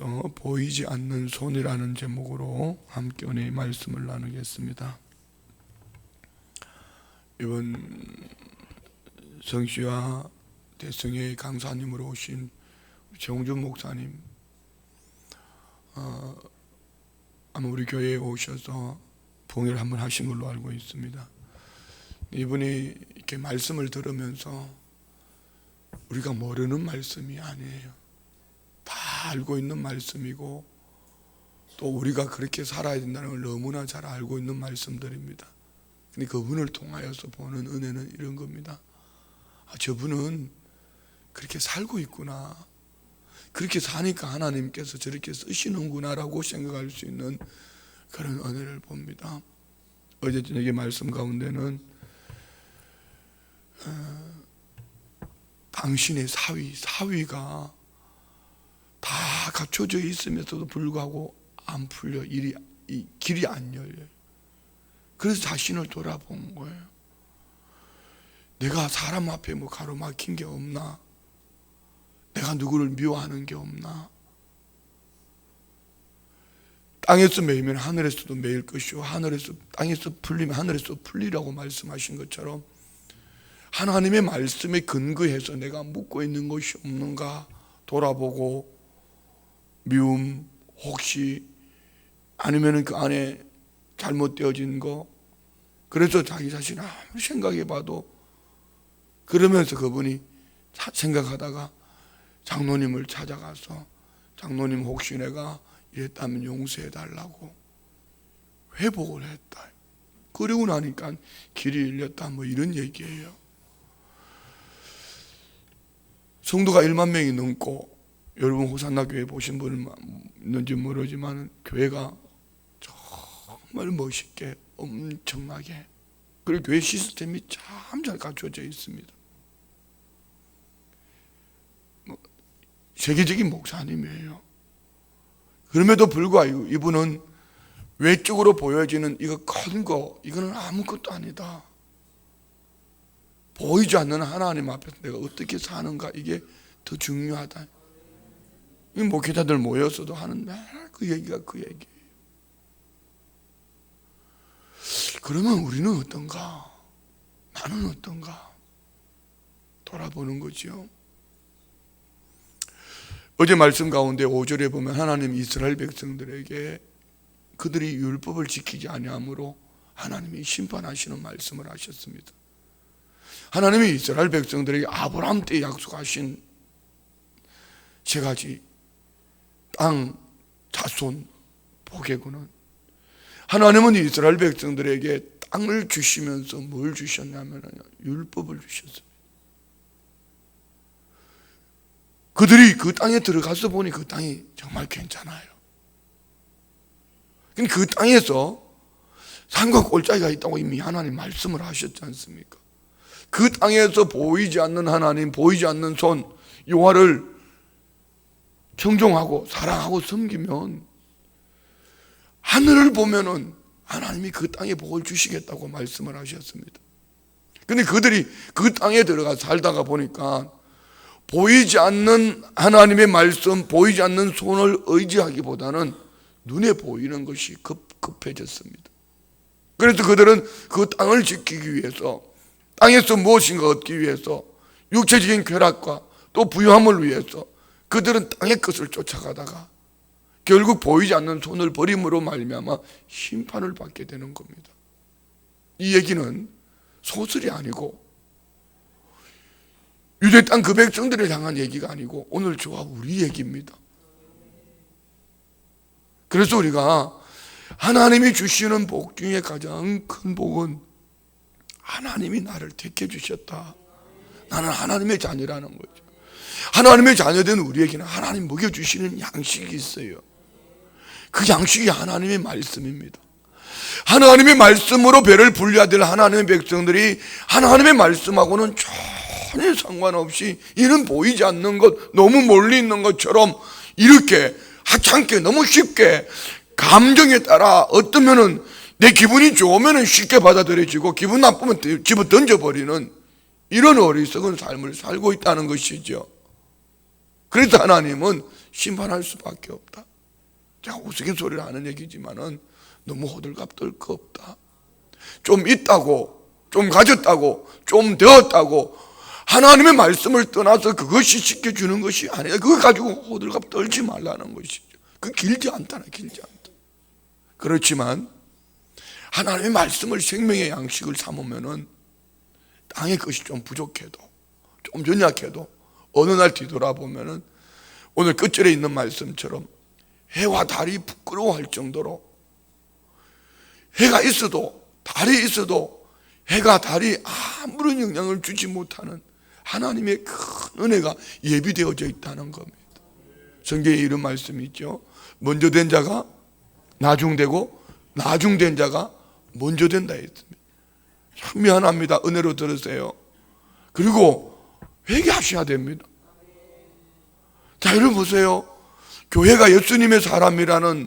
통해서 보이지 않는 손이라는 제목으로 함께 은혜의 말씀을 나누겠습니다. 이번 성시와 대성의 강사님으로 오신 정준 목사님, 아마 우리 교회에 오셔서 봉회를 한번 하신 걸로 알고 있습니다. 이분이 이렇게 말씀을 들으면서 우리가 모르는 말씀이 아니에요. 다 알고 있는 말씀이고 또 우리가 그렇게 살아야 된다는 걸 너무나 잘 알고 있는 말씀들입니다. 근데 그분을 통하여서 보는 은혜는 이런 겁니다. 저분은 그렇게 살고 있구나, 그렇게 사니까 하나님께서 저렇게 쓰시는구나 라고 생각할 수 있는 그런 은혜를 봅니다. 어제 저녁에 말씀 가운데는 당신의 사위가 다 갖춰져 있음에도 불구하고 안 풀려, 이 길이 안 열려요. 그래서 자신을 돌아본 거예요. 내가 사람 앞에 뭐 가로막힌 게 없나? 내가 누구를 미워하는 게 없나? 땅에서 매이면 하늘에서도 매일 것이요, 땅에서 풀리면 하늘에서 풀리라고 말씀하신 것처럼 하나님의 말씀에 근거해서 내가 묻고 있는 것이 없는가 돌아보고, 미움, 혹시 아니면 그 안에 잘못되어진 거, 그래서 자기 자신 아무리 생각해봐도, 그러면서 그분이 생각하다가 장로님을 찾아가서 장로님 혹시 내가 이랬다면 용서해달라고 회복을 했다. 그러고 나니까 길이 열렸다, 뭐 이런 얘기예요. 성도가 1만 명이 넘고, 여러분 호산나 교회 보신 분 있는지 모르지만 교회가 정말 멋있게 엄청나게, 그리고 교회 시스템이 참 잘 갖춰져 있습니다. 세계적인 목사님이에요. 그럼에도 불구하고 이분은 외적으로 보여지는 이거 큰 거, 이거는 아무것도 아니다. 보이지 않는 하나님 앞에서 내가 어떻게 사는가, 이게 더 중요하다. 이 목회자들 모여서도 하는 맨날 그 얘기가 그 얘기예요. 그러면 우리는 어떤가? 나는 어떤가? 돌아보는 거죠. 어제 말씀 가운데 5절에 보면 하나님 이스라엘 백성들에게 그들이 율법을 지키지 아니함으로 하나님이 심판하시는 말씀을 하셨습니다. 하나님이 이스라엘 백성들에게 아브라함 때 약속하신 세 가지 땅, 자손, 복의구는, 하나님은 이스라엘 백성들에게 땅을 주시면서 뭘 주셨냐면 율법을 주셨습니다. 그들이 그 땅에 들어가서 보니 그 땅이 정말 괜찮아요. 근데 그 땅에서 산과 골짜기가 있다고 이미 하나님 말씀을 하셨지 않습니까? 그 땅에서 보이지 않는 하나님, 보이지 않는 손 여호와를 청종하고 사랑하고 섬기면 하늘을 보면은 하나님이 그 땅에 복을 주시겠다고 말씀을 하셨습니다. 근데 그들이 그 땅에 들어가 살다가 보니까 보이지 않는 하나님의 말씀, 보이지 않는 손을 의지하기보다는 눈에 보이는 것이 급해졌습니다. 그래서 그들은 그 땅을 지키기 위해서, 땅에서 무엇인가 얻기 위해서, 육체적인 쾌락과 또 부유함을 위해서 그들은 땅의 것을 쫓아가다가 결국 보이지 않는 손을 버림으로 말미암아 심판을 받게 되는 겁니다. 이 얘기는 소설이 아니고 유대 땅 그 백성들을 향한 얘기가 아니고 오늘 저와 우리 얘기입니다. 그래서 우리가 하나님이 주시는 복 중에 가장 큰 복은 하나님이 나를 택해 주셨다, 나는 하나님의 자녀라는 거죠. 하나님의 자녀된 우리에게는 하나님 먹여주시는 양식이 있어요. 그 양식이 하나님의 말씀입니다. 하나님의 말씀으로 배를 불려야 될 하나님의 백성들이 하나님의 말씀하고는 전혀 상관없이 이는 보이지 않는 것, 너무 멀리 있는 것처럼 이렇게 하찮게 너무 쉽게 감정에 따라, 어떠면은 내 기분이 좋으면 쉽게 받아들여지고 기분 나쁘면 집어 던져버리는 이런 어리석은 삶을 살고 있다는 것이죠. 그래서 하나님은 심판할 수밖에 없다. 제가 우스갯소리를 하는 얘기지만은 너무 호들갑 떨 거 없다. 좀 있다고, 좀 가졌다고, 좀 되었다고 하나님의 말씀을 떠나서 그것이 지켜주는 것이 아니라 그거 가지고 호들갑 떨지 말라는 것이죠. 그 길지 않다나, 길지 않다. 그렇지만 하나님의 말씀을 생명의 양식을 삼으면은 땅의 것이 좀 부족해도, 좀 연약해도 어느 날 뒤돌아보면은 오늘 끝절에 있는 말씀처럼 해와 달이 부끄러워할 정도로, 해가 있어도 달이 있어도 해가 달이 아무런 영향을 주지 못하는 하나님의 큰 은혜가 예비되어져 있다는 겁니다. 성경에 이런 말씀이 있죠. 먼저 된 자가 나중되고 나중된 자가 먼저 된다 했습니다. 참 미안합니다. 은혜로 들으세요. 그리고 회개하셔야 됩니다. 자, 여러분 보세요. 교회가 예수님의 사람이라는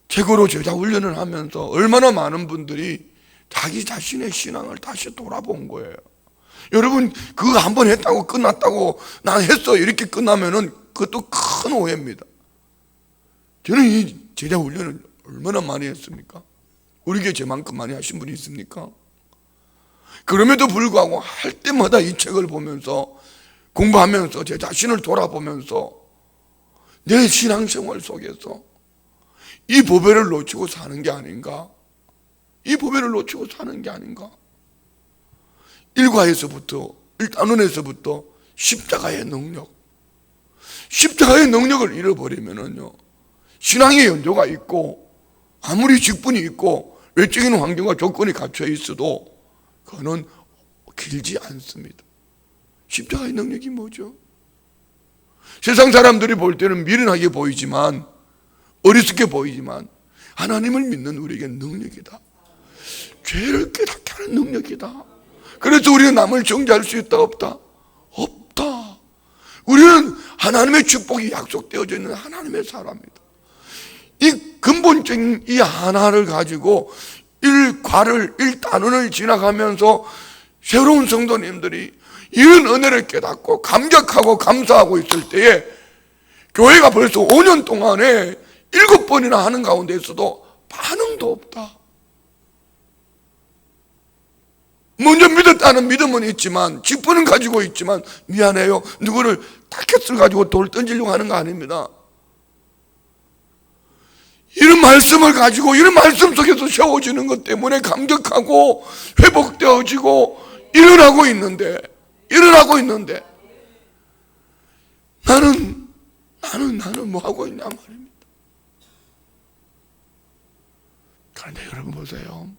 책으로 제자 훈련을 하면서 얼마나 많은 분들이 자기 자신의 신앙을 다시 돌아본 거예요. 여러분, 그거 한번 했다고 끝났다고 난 했어 이렇게 끝나면은 그것도 큰 오해입니다. 저는 이 제자 훈련을 얼마나 많이 했습니까? 우리 교회 제만큼 많이 하신 분이 있습니까? 그럼에도 불구하고 할 때마다 이 책을 보면서 공부하면서 제 자신을 돌아보면서 내 신앙생활 속에서 이 보배를 놓치고 사는 게 아닌가, 이 보배를 놓치고 사는 게 아닌가. 일과에서부터, 일단원에서부터 십자가의 능력, 십자가의 능력을 잃어버리면은요, 신앙의 연조가 있고 아무리 직분이 있고 외적인 환경과 조건이 갖춰 있어도 그거는 길지 않습니다. 십자가의 능력이 뭐죠? 세상 사람들이 볼 때는 미련하게 보이지만, 어리석게 보이지만 하나님을 믿는 우리에게 능력이다. 죄를 깨닫게 하는 능력이다. 그래서 우리는 남을 정죄할 수 있다 없다? 없다. 우리는 하나님의 축복이 약속되어져 있는 하나님의 사람이다. 이 근본적인 이 하나를 가지고 일과를, 일단원을 지나가면서 새로운 성도님들이 이런 은혜를 깨닫고 감격하고 감사하고 있을 때에 교회가 벌써 5년 동안에 7번이나 하는 가운데서도 반응도 없다. 먼저 믿었다는 믿음은 있지만, 직분은 가지고 있지만, 미안해요, 누구를 타켓을 가지고 돌 던지려고 하는 거 아닙니다. 이런 말씀을 가지고 이런 말씀 속에서 세워지는 것 때문에 감격하고 회복되어지고 일어나고 있는데 나는 뭐 하고 있냐 말입니다. 그런데 여러분 보세요.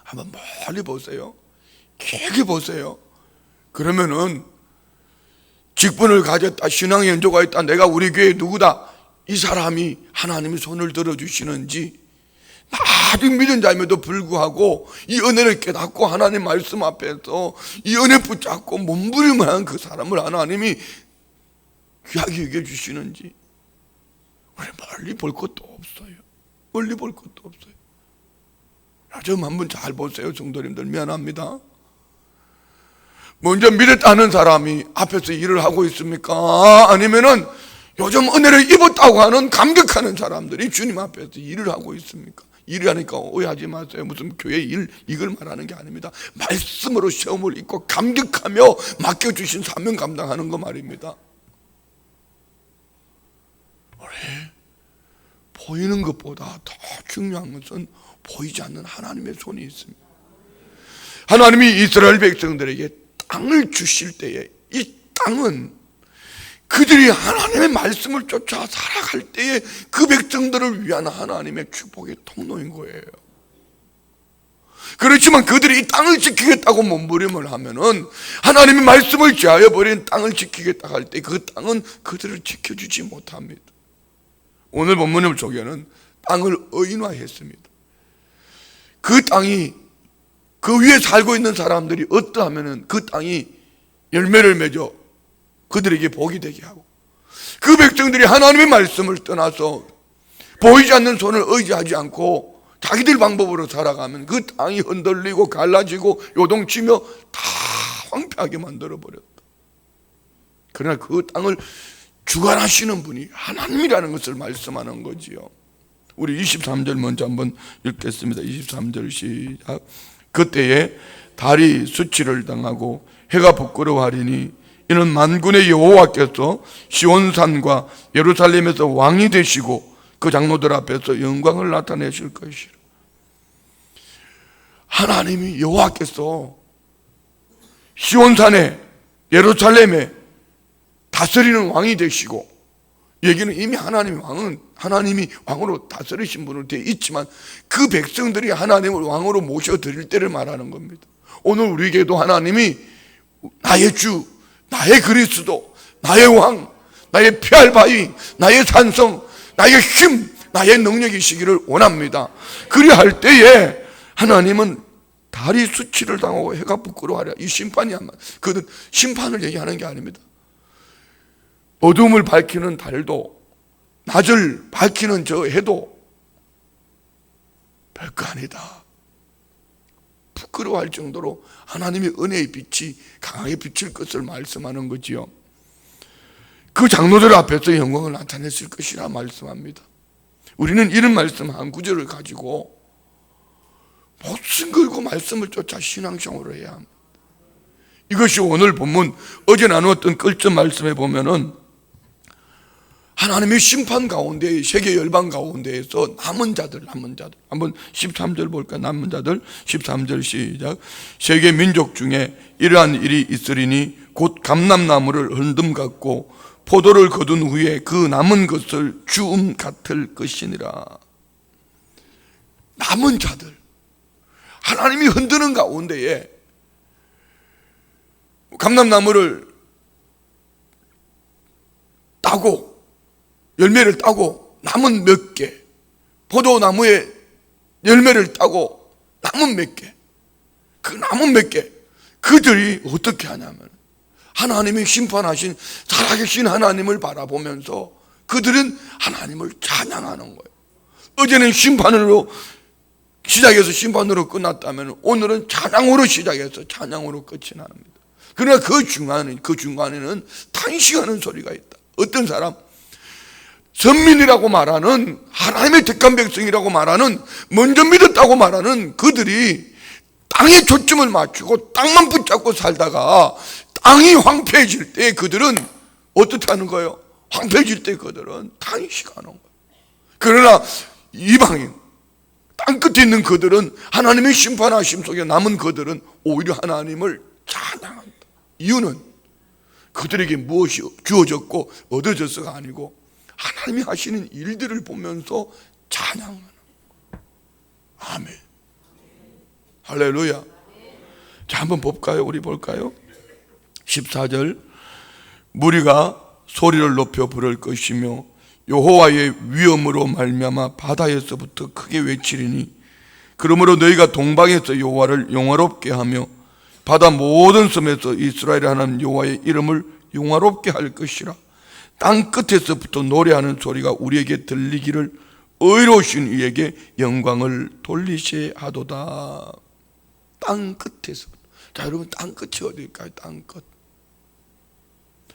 한번 멀리 보세요. 길게 보세요. 그러면은 직분을 가졌다, 신앙의 연조가 있다, 내가 우리 교회 누구다, 이 사람이 하나님이 손을 들어주시는지, 아직 믿은 자임에도 불구하고 이 은혜를 깨닫고 하나님 말씀 앞에서 이 은혜 붙잡고 몸부림하는 그 사람을 하나님이 귀하게 여겨주시는지, 우리 멀리 볼 것도 없어요. 멀리 볼 것도 없어요. 좀 한번 잘 보세요, 성도님들. 미안합니다. 먼저 믿었다는 사람이 앞에서 일을 하고 있습니까? 아니면은 요즘 은혜를 입었다고 하는 감격하는 사람들이 주님 앞에서 일을 하고 있습니까? 일하니까 오해하지 마세요. 무슨 교회 일, 이걸 말하는 게 아닙니다. 말씀으로 시험을 입고 감격하며 맡겨주신 사명 감당하는 거 말입니다. 우리 보이는 것보다 더 중요한 것은 보이지 않는 하나님의 손이 있습니다. 하나님이 이스라엘 백성들에게 땅을 주실 때에 이 땅은 그들이 하나님의 말씀을 쫓아 살아갈 때에 그 백성들을 위한 하나님의 축복의 통로인 거예요. 그렇지만 그들이 이 땅을 지키겠다고 몸부림을 하면은, 하나님의 말씀을 제하여 버린 땅을 지키겠다 할 때 그 땅은 그들을 지켜주지 못합니다. 오늘 본문을 조개는 땅을 의인화했습니다. 그 땅이, 그 위에 살고 있는 사람들이 어떠하면은 그 땅이 열매를 맺어 그들에게 복이 되게 하고, 그 백성들이 하나님의 말씀을 떠나서 보이지 않는 손을 의지하지 않고 자기들 방법으로 살아가면 그 땅이 흔들리고 갈라지고 요동치며 다 황폐하게 만들어버렸다. 그러나 그 땅을 주관하시는 분이 하나님이라는 것을 말씀하는 거지요. 우리 23절 먼저 한번 읽겠습니다. 23절 시작. 그때에 달이 수치를 당하고 해가 부끄러워하리니 이는 만군의 여호와께서 시온산과 예루살렘에서 왕이 되시고 그 장로들 앞에서 영광을 나타내실 것이라. 하나님이 여호와께서 시온산에 예루살렘에 다스리는 왕이 되시고, 얘기는 이미 하나님이 왕으로 다스리신 분으로 되어 있지만 그 백성들이 하나님을 왕으로 모셔드릴 때를 말하는 겁니다. 오늘 우리에게도 하나님이 나의 주, 나의 그리스도, 나의 왕, 나의 피할 바위, 나의 산성, 나의 힘, 나의 능력이시기를 원합니다. 그리할 때에 하나님은 달이 수치를 당하고 해가 부끄러워하랴. 이 심판이 아마 그는 심판을 얘기하는 게 아닙니다. 어둠을 밝히는 달도 낮을 밝히는 저 해도 별거 아니다. 부끄러워할 정도로 하나님의 은혜의 빛이 강하게 비칠 것을 말씀하는 거지요. 그 장로들 앞에서 영광을 나타냈을 것이라 말씀합니다. 우리는 이런 말씀 한 구절을 가지고 목숨 걸고 말씀을 쫓아 신앙생활을 해야 합니다. 이것이 오늘 본문 어제 나누었던 끌점 말씀에 보면은 하나님의 심판 가운데 세계 열방 가운데에서 남은 자들 한번 13절 볼까? 남은 자들 13절 시작. 세계 민족 중에 이러한 일이 있으리니 곧 감람나무를 흔듦 같고 포도를 거둔 후에 그 남은 것을 주움 같을 것이니라. 남은 자들, 하나님이 흔드는 가운데에 감람나무를 따고 열매를 따고 남은 몇 개, 포도나무에 열매를 따고 남은 몇 개, 그 남은 몇 개, 그들이 어떻게 하냐면 하나님이 심판하신 살아계신 하나님을 바라보면서 그들은 하나님을 찬양하는 거예요. 어제는 심판으로 시작해서 심판으로 끝났다면 오늘은 찬양으로 시작해서 찬양으로 끝이 납니다. 그러나 그 중간에는 탄식하는 소리가 있다. 어떤 사람, 선민이라고 말하는 하나님의 택한 백성이라고 말하는 먼저 믿었다고 말하는 그들이 땅에 초점을 맞추고 땅만 붙잡고 살다가 땅이 황폐해질 때 그들은 어떻게 하는 거예요? 황폐해질 때 그들은 탄식하는 거예요. 그러나 이방인 땅 끝에 있는 그들은 하나님의 심판하심 속에 남은 그들은 오히려 하나님을 찬양한다. 이유는 그들에게 무엇이 주어졌고 얻어졌어가 아니고 하나님이 하시는 일들을 보면서 찬양하는 거예요. 아멘. 할렐루야. 자, 한번 볼까요? 우리 볼까요? 14절. 무리가 소리를 높여 부를 것이며 여호와의 위엄으로 말미암아 바다에서부터 크게 외치리니 그러므로 너희가 동방에서 여호와를 영화롭게 하며 바다 모든 섬에서 이스라엘 하나님 여호와의 이름을 영화롭게 할 것이라. 땅 끝에서부터 노래하는 소리가 우리에게 들리기를 의로우신 이에게 영광을 돌리셔야 하도다. 땅 끝에서. 자, 여러분, 땅 끝이 어디일까요? 땅 끝.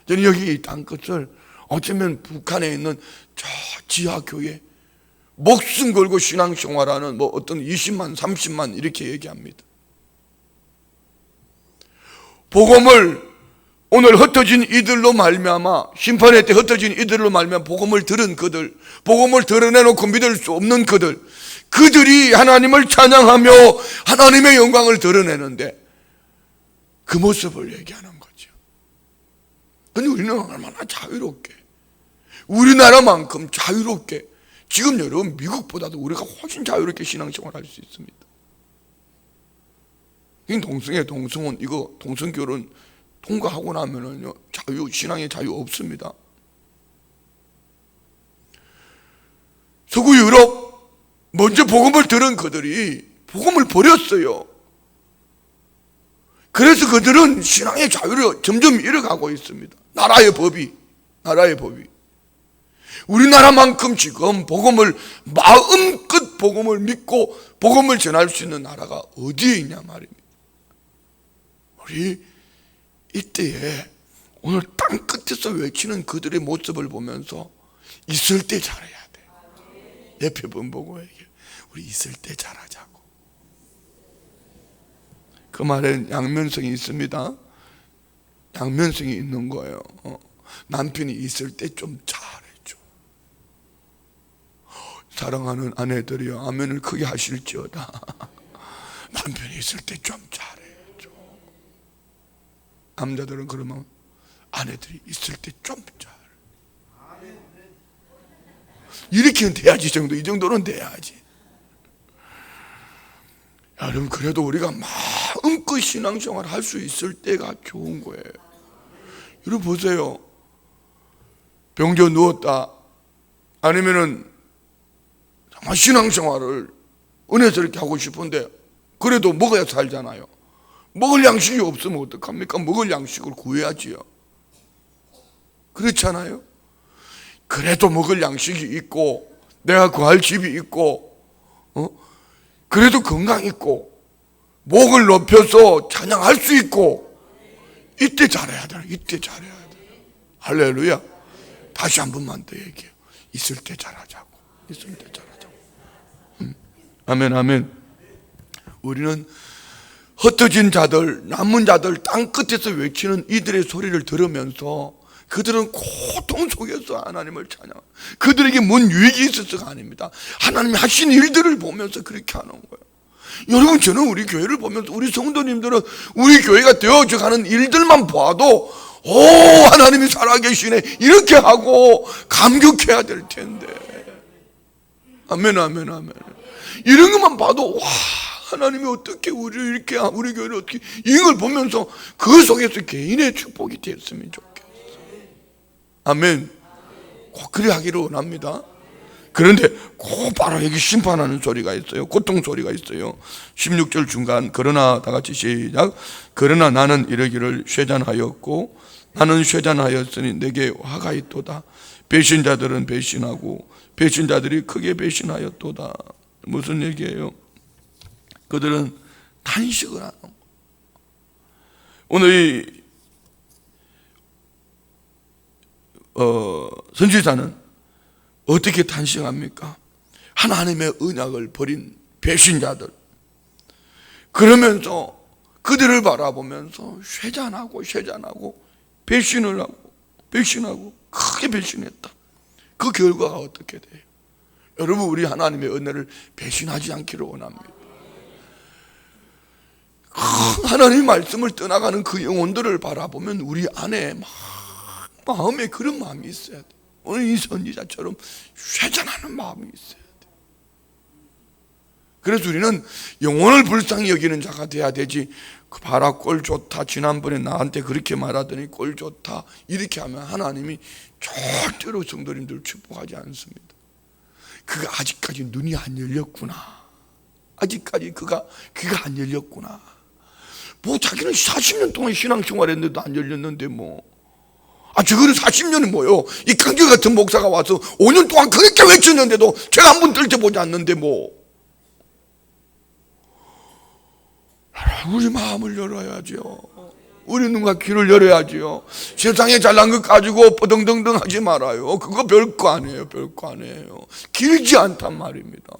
저는 여기 이 땅 끝을 어쩌면 북한에 있는 저 지하교회 목숨 걸고 신앙생활하는 뭐 어떤 20만 30만 이렇게 얘기합니다. 복음을 오늘 흩어진 이들로 말미암아 심판의 때 흩어진 이들로 말미암아 복음을 들은 그들, 복음을 드러내놓고 믿을 수 없는 그들이 하나님을 찬양하며 하나님의 영광을 드러내는데 그 모습을 얘기하는 거죠. 근데 우리는 얼마나 자유롭게, 우리나라만큼 자유롭게, 지금 여러분 미국보다도 우리가 훨씬 자유롭게 신앙생활할 수 있습니다. 이 동성애 이거 동성결혼 통과하고 나면은요 신앙의 자유 없습니다. 서구 유럽 먼저 복음을 들은 그들이 복음을 버렸어요. 그래서 그들은 신앙의 자유를 점점 잃어가고 있습니다. 나라의 법이 우리나라만큼 지금 복음을 마음껏 복음을 믿고 복음을 전할 수 있는 나라가 어디에 있냐 말입니다. 우리 이때에 오늘 땅 끝에서 외치는 그들의 모습을 보면서 있을 때 잘해야 돼. 옆에 분 보고 얘기해. 우리 있을 때 잘하자고. 그 말엔 양면성이 있습니다. 양면성이 있는 거예요. 남편이 있을 때 좀 잘해줘. 사랑하는 아내들이요, 아멘을 크게 하실지어다. 남편이 있을 때 좀 잘해줘. 남자들은 그러면 아내들이 있을 때 좀 잘해. 이렇게는 돼야지. 이 정도는 돼야지. 여러분, 그래도 우리가 마음껏 신앙생활 할 수 있을 때가 좋은 거예요. 여러분 보세요. 병져 누웠다, 아니면은 정말 신앙생활을 은혜스럽게 하고 싶은데 그래도 먹어야 살잖아요. 먹을 양식이 없으면 어떡합니까? 먹을 양식을 구해야지요. 그렇잖아요. 그래도 먹을 양식이 있고 내가 구할 집이 있고 그래도 건강 있고 목을 높여서 찬양할 수 있고 이때 잘해야 돼. 이때 잘해야 돼. 할렐루야. 다시 한 번만 더 얘기해요. 있을 때 잘하자고. 있을 때 잘하자고. 아멘, 아멘. 우리는 흩어진 자들, 남은 자들, 땅 끝에서 외치는 이들의 소리를 들으면서 그들은 고통 속에서 하나님을 찬양. 그들에게 뭔 유익이 있어서가 아닙니다. 하나님이 하신 일들을 보면서 그렇게 하는 거예요. 여러분, 저는 우리 교회를 보면서 우리 성도님들은 우리 교회가 되어져 가는 일들만 봐도 오, 하나님이 살아계시네 이렇게 하고 감격해야 될 텐데. 아멘, 아멘, 아멘. 이런 것만 봐도 와, 하나님이 어떻게 우리를 이렇게, 우리 교회를 어떻게, 이걸 보면서 그 속에서 개인의 축복이 됐으면 좋겠어요. 아멘. 꼭 그래 하기를 원합니다. 그런데 꼭 바로 여기 심판하는 소리가 있어요. 고통 소리가 있어요. 16절 중간, 그러나 다 같이 시작. 그러나 나는 이르기를 쇠잔하였고 나는 쇠잔하였으니 내게 화가 있도다. 배신자들은 배신하고 배신자들이 크게 배신하였도다. 무슨 얘기예요? 그들은 탄식을 하는 거예요. 오늘 이 선지자는 어떻게 탄식합니까? 하나님의 언약을 버린 배신자들. 그러면서 그들을 바라보면서 쇠잔하고 배신을 하고 배신하고 크게 배신했다. 그 결과가 어떻게 돼요? 여러분, 우리 하나님의 은혜를 배신하지 않기를 원합니다. 하나님의 말씀을 떠나가는 그 영혼들을 바라보면 우리 안에 마음에 그런 마음이 있어야 돼. 오늘 이 선지자처럼 쇠잔하는 마음이 있어야 돼. 그래서 우리는 영혼을 불쌍히 여기는 자가 돼야 되지. 그 봐라, 꼴 좋다, 지난번에 나한테 그렇게 말하더니 꼴 좋다, 이렇게 하면 하나님이 절대로 성도님들을 축복하지 않습니다. 그가 아직까지 눈이 안 열렸구나. 아직까지 그가 귀가 안 열렸구나. 뭐 자기는 40년 동안 신앙생활 했는데도 안 열렸는데 뭐. 저거는 40년이 뭐요? 이 강교 같은 목사가 와서 5년 동안 그렇게 외쳤는데도 제가 한 번 들춰보지 않는데 뭐. 우리 마음을 열어야죠. 우리 눈과 귀를 열어야지요. 세상에 잘난 것 가지고 뻐덩덩덩 하지 말아요. 그거 별거 아니에요. 별거 아니에요. 길지 않단 말입니다.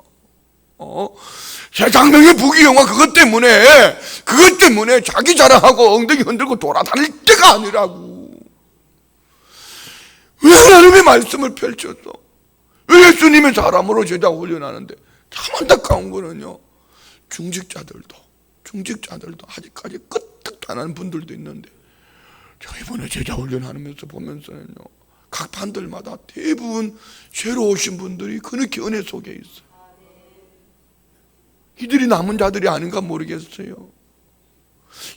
세상명의 부귀영화 그것 때문에 자기 자랑하고 엉덩이 흔들고 돌아다닐 때가 아니라고. 왜 하나님의 말씀을 펼쳐서, 왜 예수님의 사람으로 제자 훈련하는데, 참 안타까운 거는요, 중직자들도 아직까지 끄떡 안 하는 분들도 있는데, 제가 이번에 제자 훈련하면서 보면서는요, 각 반들마다 대부분 새로 오신 분들이 그렇게 은혜 속에 있어요. 이들이 남은 자들이 아닌가 모르겠어요.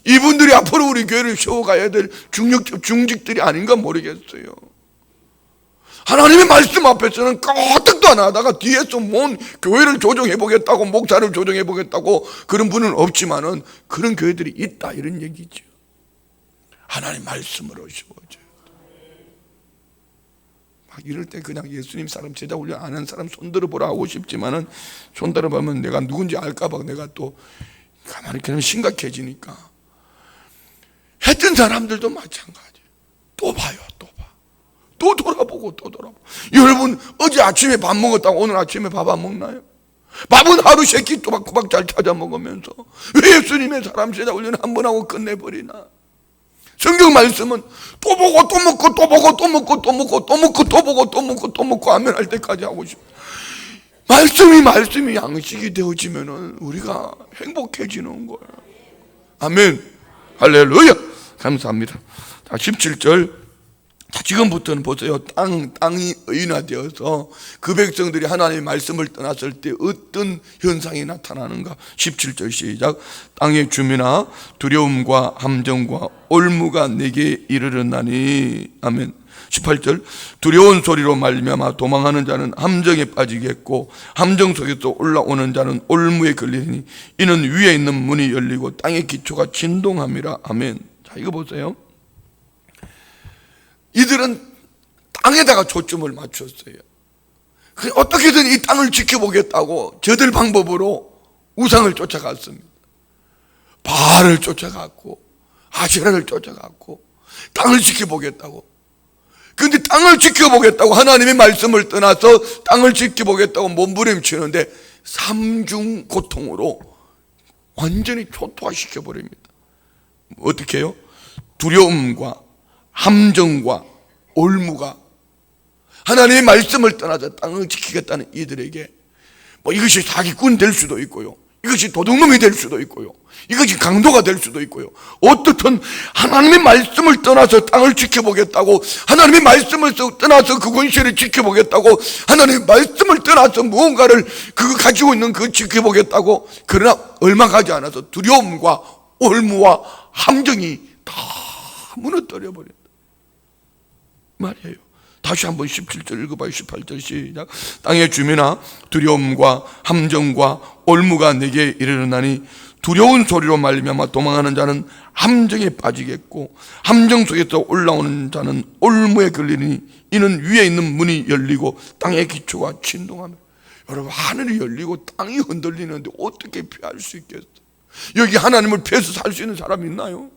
이분들이 앞으로 우리 교회를 세워가야 될 중직들이 아닌가 모르겠어요. 하나님의 말씀 앞에서는 까딱도 안 하다가 뒤에서 뭔 교회를 조정해보겠다고, 목사를 조정해보겠다고 그런 분은 없지만은 그런 교회들이 있다, 이런 얘기죠. 하나님 말씀으로 세워져요. 막 이럴 때 그냥 예수님 사람 제자 훈련 안 한 사람 손들어 보라 하고 싶지만은 손들어 보면 내가 누군지 알까봐 내가 또 가만히 그냥 심각해지니까. 했던 사람들도 마찬가지예요. 또 봐요. 또 돌아보고 또 돌아보고. 여러분 어제 아침에 밥 먹었다고 오늘 아침에 밥 안 먹나요? 밥은 하루 세 끼 또박또박 잘 찾아 먹으면서 왜 예수님의 사람 세자 훈련을 한 번 하고 끝내버리나? 성경 말씀은 또 보고 또 먹고 또 보고 또 먹고 또 먹고 또 먹고 또 보고 또 먹고 또 먹고 하면 할 때까지 하고 싶어요. 말씀이 양식이 되어지면은 우리가 행복해지는 거예요. 아멘. 할렐루야. 감사합니다. 자, 17절. 자, 지금부터는 보세요. 땅이 의인화되어서 그 백성들이 하나님의 말씀을 떠났을 때 어떤 현상이 나타나는가. 17절 시작. 땅의 주민아 두려움과 함정과 올무가 내게 이르렀나니. 아멘. 18절. 두려운 소리로 말미암아 도망하는 자는 함정에 빠지겠고 함정 속에서 올라오는 자는 올무에 걸리니 이는 위에 있는 문이 열리고 땅의 기초가 진동함이라. 아멘. 자, 이거 보세요. 이들은 땅에다가 초점을 맞췄어요. 어떻게든 이 땅을 지켜보겠다고 저들 방법으로 우상을 쫓아갔습니다. 바알을 쫓아갔고 아세라를 쫓아갔고 땅을 지켜보겠다고. 그런데 땅을 지켜보겠다고 하나님의 말씀을 떠나서 땅을 지켜보겠다고 몸부림치는데 삼중 고통으로 완전히 초토화시켜버립니다. 어떻게 해요? 두려움과 함정과 올무가 하나님의 말씀을 떠나서 땅을 지키겠다는 이들에게 이것이 사기꾼 될 수도 있고요, 이것이 도둑놈이 될 수도 있고요, 이것이 강도가 될 수도 있고요. 어떻든 하나님의 말씀을 떠나서 땅을 지켜보겠다고, 하나님의 말씀을 떠나서 그 권세를 지켜보겠다고, 하나님의 말씀을 떠나서 무언가를 가지고 있는 그 지켜보겠다고. 그러나 얼마 가지 않아서 두려움과 올무와 함정이 다 무너뜨려 버린다 말이에요. 다시 한번 17절 읽어봐요. 18절 시작. 땅의 주민아 두려움과 함정과 올무가 내게 이르렀나니 두려운 소리로 말미암아 도망하는 자는 함정에 빠지겠고 함정 속에서 올라오는 자는 올무에 걸리니 이는 위에 있는 문이 열리고 땅의 기초가 진동하며. 여러분, 하늘이 열리고 땅이 흔들리는데 어떻게 피할 수 있겠어요? 여기 하나님을 피해서 살 수 있는 사람 있나요?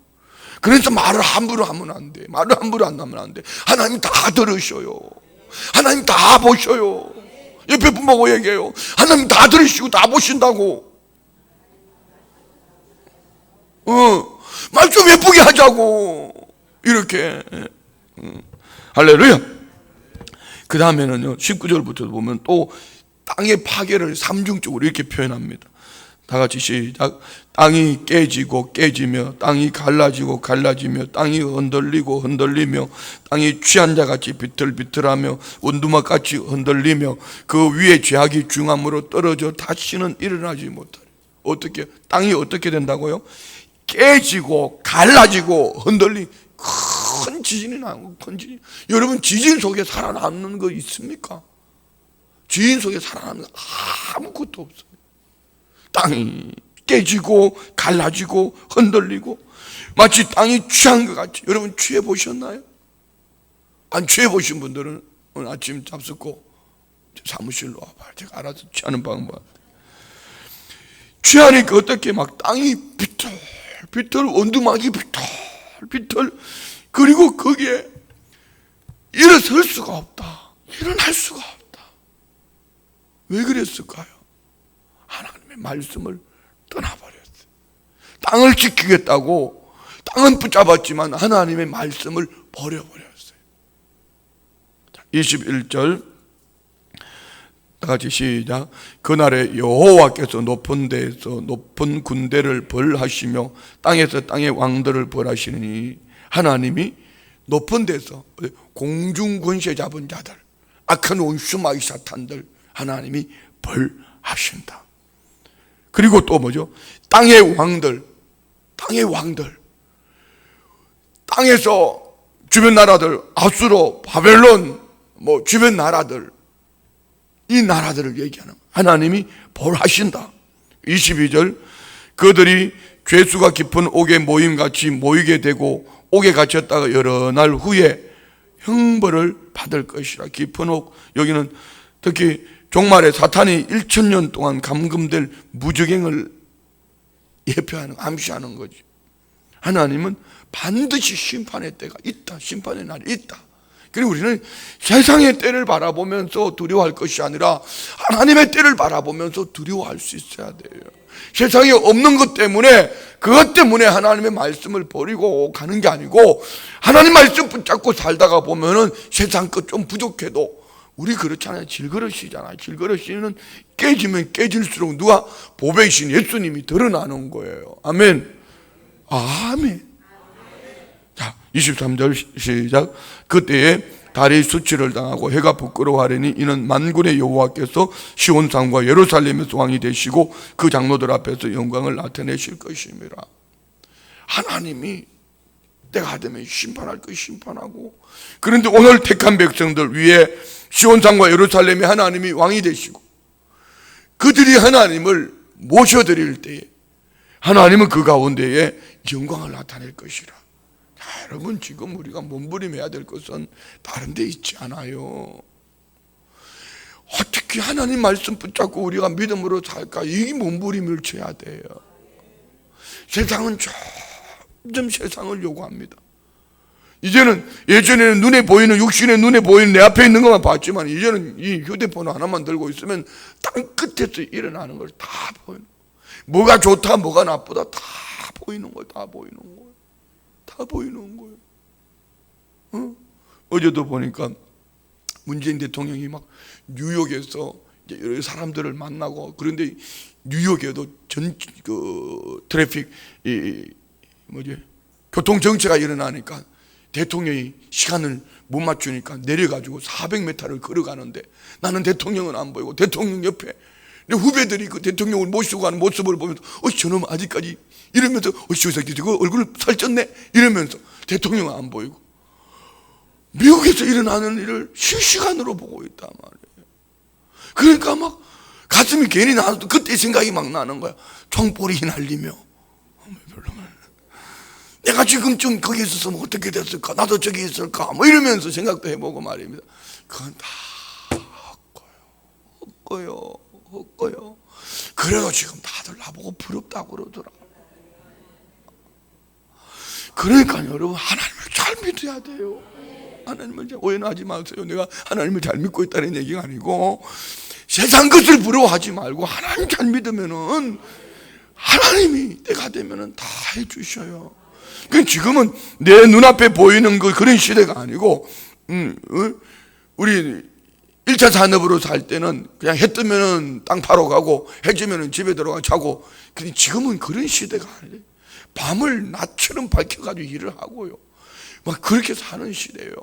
그래서 말을 함부로 하면 안 돼. 말을 함부로 안 하면 안 돼. 하나님 다 들으셔요. 하나님 다 보셔요. 옆에 분 보고 얘기해요. 하나님 다 들으시고 다 보신다고. 말 좀 예쁘게 하자고. 이렇게. 할렐루야. 그 다음에는요, 19절부터 보면 또 땅의 파괴를 삼중적으로 이렇게 표현합니다. 다 같이 시작. 땅이 깨지고 깨지며 땅이 갈라지고 갈라지며 땅이 흔들리고 흔들리며 땅이 취한 자같이 비틀비틀하며 원두막같이 흔들리며 그 위에 죄악이 중함으로 떨어져 다시는 일어나지 못하리. 어떻게? 땅이 어떻게 된다고요? 깨지고 갈라지고 흔들리. 큰 지진이 나고 큰 지진. 여러분, 지진 속에 살아남는 거 있습니까? 지진 속에 살아남는 거 아무것도 없어요. 땅이 깨지고 갈라지고 흔들리고 마치 땅이 취한 것 같이. 여러분, 취해 보셨나요? 안 취해 보신 분들은 오늘 아침 잡숫고 사무실로 와봐요. 제가 알아서 취하는 방법. 취하니까 어떻게 막 땅이 비틀비틀, 원두막이 비틀비틀, 그리고 거기에 일어설 수가 없다, 일어날 수가 없다. 왜 그랬을까요? 하나님의 말씀을 떠나버렸어요. 땅을 지키겠다고 땅은 붙잡았지만 하나님의 말씀을 버려버렸어요. 21절 다 같이 시작. 그날에 여호와께서 높은 데에서 높은 군대를 벌하시며 땅에서 땅의 왕들을 벌하시니. 하나님이 높은 데서 공중 권세 잡은 자들, 악한 원수마귀 사탄들 하나님이 벌하신다. 그리고 또 뭐죠? 땅의 왕들, 땅에서 주변 나라들, 아수르, 바벨론, 주변 나라들, 이 나라들을 얘기하는 거예요. 하나님이 벌하신다. 22절. 그들이 죄수가 깊은 옥에 모임같이 모이게 되고 옥에 갇혔다가 여러 날 후에 형벌을 받을 것이라. 깊은 옥, 여기는 특히 종말에 사탄이 1000년 동안 감금될 무저갱을 예표하는, 암시하는 거지. 하나님은 반드시 심판의 때가 있다. 심판의 날이 있다. 그리고 우리는 세상의 때를 바라보면서 두려워할 것이 아니라 하나님의 때를 바라보면서 두려워할 수 있어야 돼요. 세상에 없는 것 때문에, 그것 때문에 하나님의 말씀을 버리고 가는 게 아니고, 하나님 말씀 붙잡고 살다가 보면은 세상 것 좀 부족해도, 우리 그렇잖아요. 질그릇이잖아요. 질그릇이는 깨지면 깨질수록 누가? 보배이신 예수님이 드러나는 거예요. 아멘. 아멘. 자, 23절 시작. 그때에 달이 수치를 당하고 해가 부끄러워하려니 이는 만군의 여호와께서 시온산과 예루살렘에서 왕이 되시고 그 장로들 앞에서 영광을 나타내실 것입니다. 하나님이 때가 되면 심판할 것 심판하고, 그런데 오늘 택한 백성들 위에 시온산과 예루살렘에 하나님이 왕이 되시고 그들이 하나님을 모셔드릴 때에 하나님은 그 가운데에 영광을 나타낼 것이라. 자, 여러분, 지금 우리가 몸부림해야 될 것은 다른 데 있지 않아요. 어떻게 하나님 말씀 붙잡고 우리가 믿음으로 살까? 이 몸부림을 쳐야 돼요. 세상은 점점 세상을 요구합니다. 이제는, 예전에는 눈에 보이는, 육신의 눈에 보이는 내 앞에 있는 것만 봤지만 이제는 이 휴대폰 하나만 들고 있으면 땅 끝에서 일어나는 걸 다 보이는 거예요. 뭐가 좋다 뭐가 나쁘다 다 보이는 거예요. 다 보이는 거예요. 다 보이는 거예요. 어제도 보니까 문재인 대통령이 막 뉴욕에서 이제 여러 사람들을 만나고, 그런데 뉴욕에도 트래픽 교통 정체가 일어나니까 대통령이 시간을 못 맞추니까 내려가지고 400m를 걸어가는데 나는 대통령은 안 보이고 대통령 옆에 내 후배들이 그 대통령을 모시고 가는 모습을 보면서 저놈 아직까지 이러면서 저 새끼 저거 얼굴 살쪘네 이러면서 대통령은 안 보이고, 미국에서 일어나는 일을 실시간으로 보고 있단 말이에요. 그러니까 막 가슴이 괜히 나도 그때 생각이 막 나는 거야. 총볼이 휘날리며 내가 지금쯤 거기 있었으면 어떻게 됐을까? 나도 저기 있을까? 뭐 이러면서 생각도 해보고 말입니다. 그건 다 헛거요. 그래도 지금 다들 나보고 부럽다고 그러더라. 그러니까 여러분, 하나님을 잘 믿어야 돼요. 하나님을 잘, 오해는 하지 마세요. 내가 하나님을 잘 믿고 있다는 얘기가 아니고, 세상 것을 부러워하지 말고 하나님 잘 믿으면은 하나님이 때가 되면은 다 해주셔요. 지금은 내 눈앞에 보이는 그런 시대가 아니고, 우리 1차 산업으로 살 때는 그냥 해 뜨면은 땅 파러 가고 해 지면은 집에 들어가 자고, 근데 지금은 그런 시대가 아니에요. 밤을 낮처럼 밝혀가지고 일을 하고요. 막 그렇게 사는 시대예요.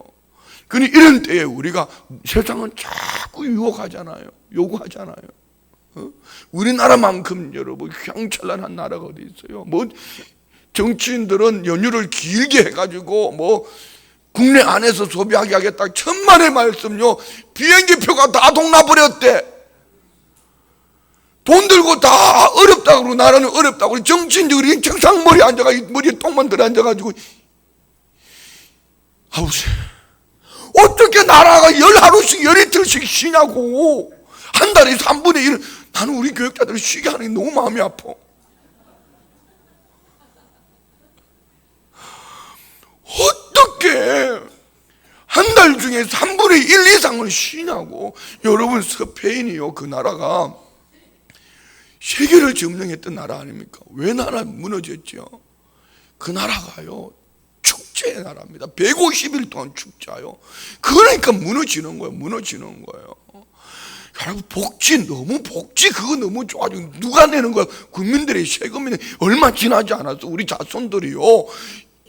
그러니 이런 때에 우리가, 세상은 자꾸 유혹하잖아요. 요구하잖아요. 우리나라만큼 여러분 휘황찬란한 나라가 어디 있어요? 뭐 정치인들은 연휴를 길게 해가지고 뭐 국내 안에서 소비하게 하겠다. 천만의 말씀요. 비행기표가 다 동나버렸대. 돈 들고 다 어렵다고 그러고, 나라는 어렵다고. 정치인들이 책상 머리에 앉아가지고, 머리에 똥만 들어 앉아가지고, 어떻게 나라가 하루씩 열이틀씩 쉬냐고. 한 달에 3분의 1. 나는 우리 교육자들 쉬게 하는 게 너무 마음이 아파. 어떻게 한 달 중에 3분의 1 이상을 쉬냐고. 여러분, 스페인이요, 그 나라가 세계를 점령했던 나라 아닙니까? 왜 나라 무너졌죠? 그 나라가요, 축제의 나라입니다. 150일 동안 축제요. 그러니까 무너지는 거예요. 여러분, 복지 그거 너무 좋아지고, 누가 내는 거야? 국민들의 세금이 얼마 지나지 않았어. 우리 자손들이요,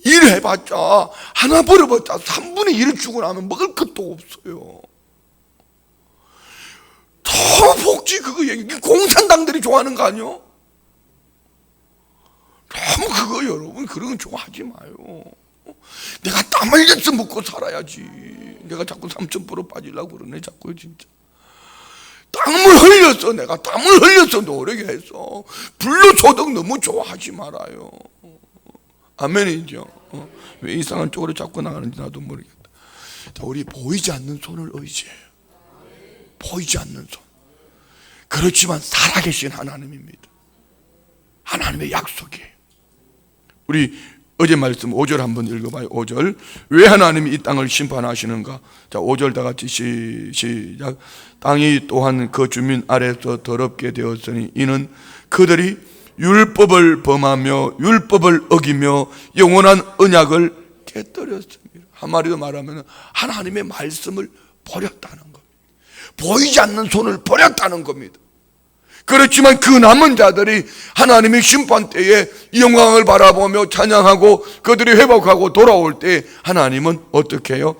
일해봤자 하나 벌어봤자 3분의 1을 주고 나면 먹을 것도 없어요. 더 복지 그거 얘기, 공산당들이 좋아하는 거 아니요? 너무 그거, 여러분, 그런 건 좋아하지 마요. 내가 땀 흘려서 먹고 살아야지. 내가 자꾸 3000% 빠지려고 그러네, 자꾸 진짜. 내가 땀을 흘려서 노력해서 불로소득 너무 좋아하지 말아요. 아멘이죠. 왜 이상한 쪽으로 자꾸 나가는지 나도 모르겠다. 우리 보이지 않는 손을 의지해요. 보이지 않는 손. 그렇지만 살아계신 하나님입니다. 하나님의 약속이에요. 우리 어제 말씀 5절 한번 읽어봐요. 5절. 왜 하나님이 이 땅을 심판하시는가? 자, 5절 다 같이 시작. 땅이 또한 그 주민 아래서 더럽게 되었으니 이는 그들이 율법을 범하며 율법을 어기며 영원한 언약을 깨뜨렸습니다. 한마디로 말하면 하나님의 말씀을 버렸다는 겁니다. 보이지 않는 손을 버렸다는 겁니다. 그렇지만 그 남은 자들이 하나님의 심판 때에 영광을 바라보며 찬양하고 그들이 회복하고 돌아올 때 하나님은 어떻게 해요?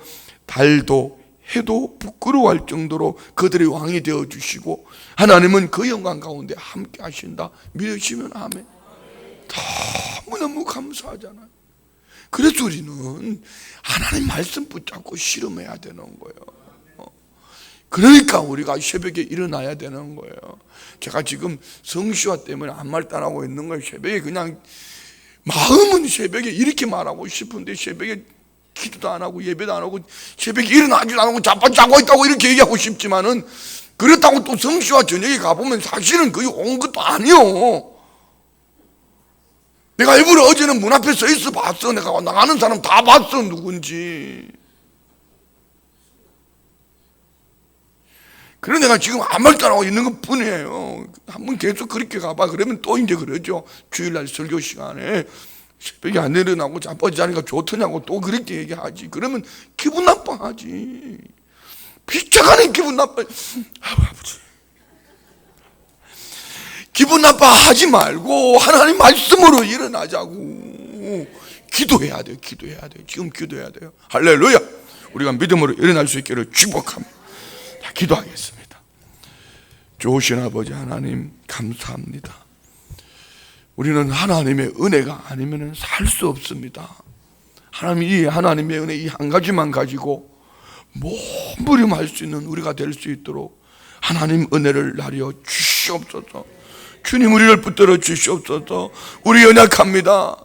달도 해도 부끄러워할 정도로 그들이 왕이 되어주시고 하나님은 그 영광 가운데 함께 하신다. 믿으시면 아멘. 너무너무 감사하잖아요. 그래서 우리는 하나님 말씀 붙잡고 실험해야 되는 거예요. 그러니까 우리가 새벽에 일어나야 되는 거예요. 제가 지금 성시화 때문에 아무 말도 안 하고 있는 거예요. 새벽에 그냥 마음은 새벽에 이렇게 말하고 싶은데 새벽에 기도도 안 하고 예배도 안 하고 새벽에 일어나지도 안 하고 자고 있다고 이렇게 얘기하고 싶지만은 그렇다고 또 성시화 저녁에 가보면 사실은 거의 온 것도 아니요. 내가 일부러 어제는 문 앞에 서 있어 봤어. 내가 나가는 사람 다 봤어 누군지. 그래서 내가 지금 아무 말도 안 하고 있는 것 뿐이에요. 한번 계속 그렇게 가봐. 그러면 또 이제 그러죠. 주일날 설교 시간에 새벽에 안 일어나고 자빠지자니까 좋더냐고 또 그렇게 얘기하지. 그러면 기분 나빠하지. 비참하는 기분 나빠. 아버지. 기분 나빠하지 말고 하나님 말씀으로 일어나자고. 기도해야 돼요. 기도해야 돼요. 지금 기도해야 돼요. 할렐루야. 우리가 믿음으로 일어날 수 있기를 축복합니다. 기도하겠습니다. 좋으신 아버지 하나님 감사합니다. 우리는 하나님의 은혜가 아니면 살 수 없습니다. 하나님의 은혜 이 한 가지만 가지고 몸부림할 수 있는 우리가 될 수 있도록 하나님 은혜를 나려 주시옵소서. 주님 우리를 붙들어 주시옵소서. 우리 연약합니다.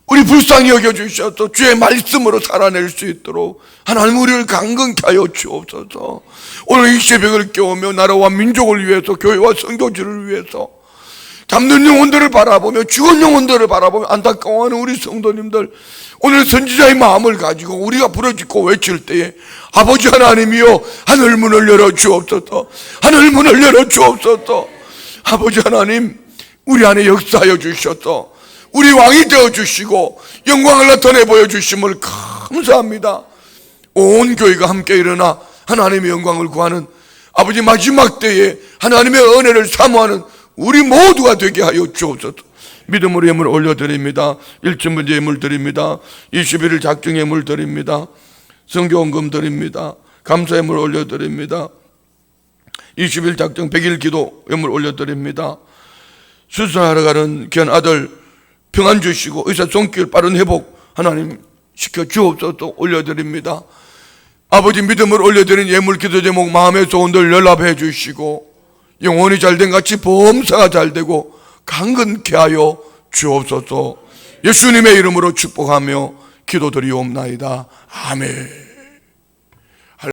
우리 불쌍히 여겨주셔서 주의 말씀으로 살아낼 수 있도록 하나님 우리를 강건케 하여 주옵소서. 오늘 이 새벽을 깨우며 나라와 민족을 위해서 교회와 선교지를 위해서 잠든 영혼들을 바라보며 죽은 영혼들을 바라보며 안타까워하는 우리 성도님들 오늘 선지자의 마음을 가지고 우리가 부르짖고 외칠 때에 아버지 하나님이여 하늘 문을 열어 주옵소서. 하늘 문을 열어 주옵소서. 아버지 하나님 우리 안에 역사하여 주셔서 우리 왕이 되어주시고 영광을 나타내 보여주심을 감사합니다. 온 교회가 함께 일어나 하나님의 영광을 구하는 아버지 마지막 때에 하나님의 은혜를 사모하는 우리 모두가 되게 하여 주옵소서. 믿음으로 예물 올려드립니다. 1천 번째 예물 드립니다. 21일 작정 예물 드립니다. 성교원금 드립니다. 감사 예물 올려드립니다. 20일 작정 100일 기도 예물 올려드립니다. 수술하러 가는 귀한 아들 평안 주시고 의사 손길 빠른 회복 하나님 시켜 주옵소서. 올려드립니다. 아버지 믿음을 올려드린 예물 기도 제목 마음의 소원들 연락해 주시고 영혼이 잘된 같이 범사가 잘되고 강건케 하여 주옵소서. 예수님의 이름으로 축복하며 기도드리옵나이다. 아멘.